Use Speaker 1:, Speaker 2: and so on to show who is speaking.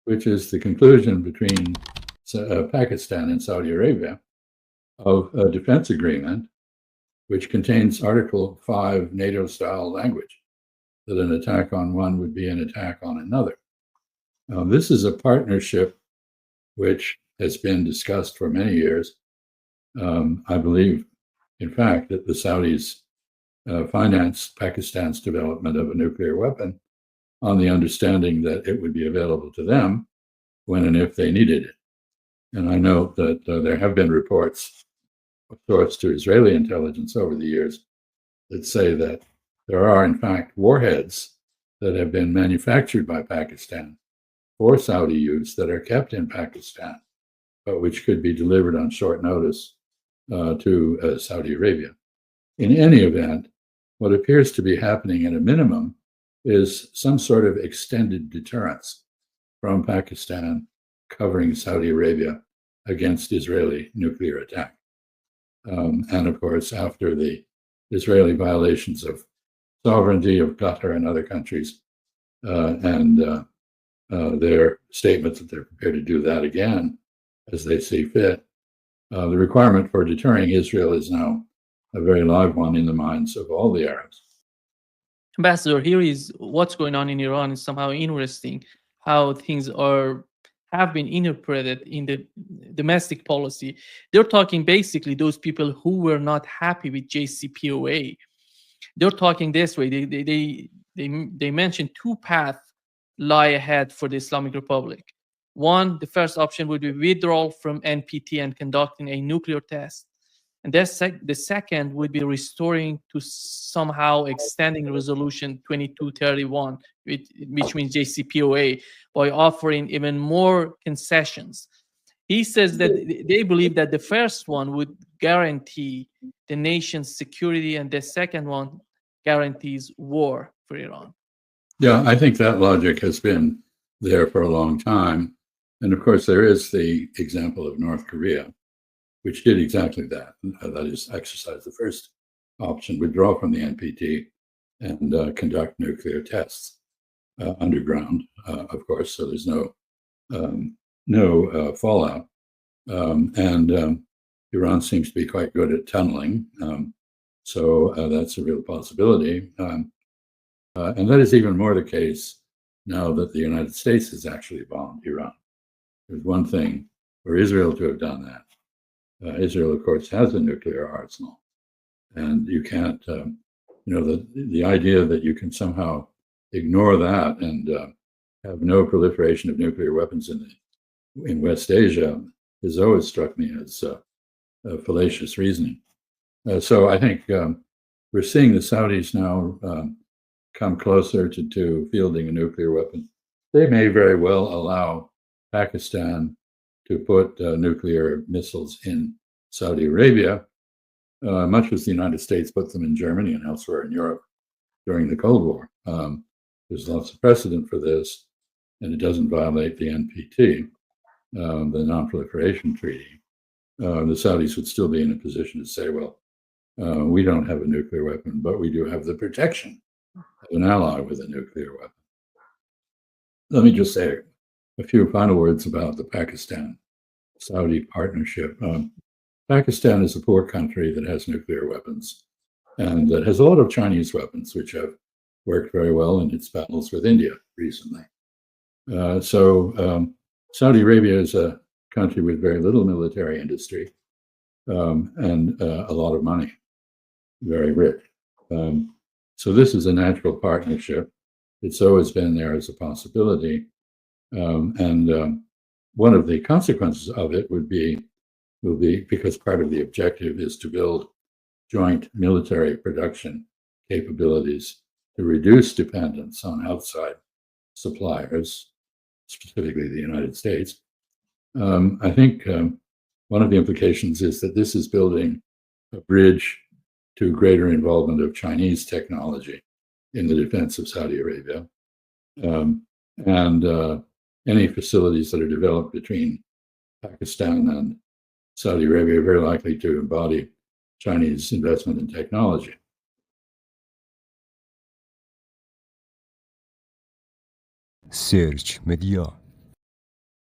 Speaker 1: which is the conclusion between Pakistan and Saudi Arabia of a defense agreement which contains Article 5 NATO-style language, that an attack on one would be an attack on another. This is a partnership which has been discussed for many years. I believe, in fact, that the Saudis financed Pakistan's development of a nuclear weapon on the understanding that it would be available to them when and if they needed it. And I know that there have been reports sourced to Israeli intelligence over the years that say that there are, in fact, warheads that have been manufactured by Pakistan for Saudi use that are kept in Pakistan, but which could be delivered on short notice to Saudi Arabia. In any event, what appears to be happening at a minimum is some sort of extended deterrence from Pakistan covering Saudi Arabia against Israeli nuclear attack. And of course, after the Israeli violations of sovereignty of Qatar and other countries, and their statements that they're prepared to do that again as they see fit, the requirement for deterring Israel is now a very live one in the minds of all the Arabs.
Speaker 2: Ambassador, here is what's going on in Iran is somehow interesting, how things have been interpreted in the domestic policy. They're talking basically those people who were not happy with JCPOA. They're talking this way. They mentioned two paths lie ahead for the Islamic Republic. One, the first option would be withdrawal from NPT and conducting a nuclear test. And the second would be restoring to somehow extending resolution 2231, which means JCPOA, by offering even more concessions. He says that they believe that the first one would guarantee the nation's security and the second one guarantees war for Iran.
Speaker 1: Yeah, I think that logic has been there for a long time. And of course, there is the example of North Korea, which did exactly that. That is, exercise the first option, withdraw from the NPT and conduct nuclear tests underground, of course, so there's no fallout. And Iran seems to be quite good at tunneling, so that's a real possibility. And that is even more the case now that the United States has actually bombed Iran. There's one thing for Israel to have done that. Israel, of course, has a nuclear arsenal, and you can't, the idea that you can somehow ignore that and have no proliferation of nuclear weapons in West Asia has always struck me as fallacious reasoning. So I think we're seeing the Saudis now come closer to fielding a nuclear weapon. They may very well allow Pakistan to put nuclear missiles in Saudi Arabia, much as the United States put them in Germany and elsewhere in Europe during the Cold War. There's lots of precedent for this, and it doesn't violate the NPT, the Non-Proliferation Treaty. The Saudis would still be in a position to say, well, we don't have a nuclear weapon, but we do have the protection of an ally with a nuclear weapon. Let me just say a few final words about the Pakistan-Saudi partnership. Pakistan is a poor country that has nuclear weapons and that has a lot of Chinese weapons, which have worked very well in its battles with India recently. So Saudi Arabia is a country with very little military industry and a lot of money, very rich. So this is a natural partnership. It's always been there as a possibility. And one of the consequences of it will be because part of the objective is to build joint military production capabilities to reduce dependence on outside suppliers, specifically the United States. I think one of the implications is that this is building a bridge to greater involvement of Chinese technology in the defense of Saudi Arabia. And any facilities that are developed between Pakistan and Saudi Arabia are very likely to embody Chinese investment in technology.
Speaker 3: سرچ مدیا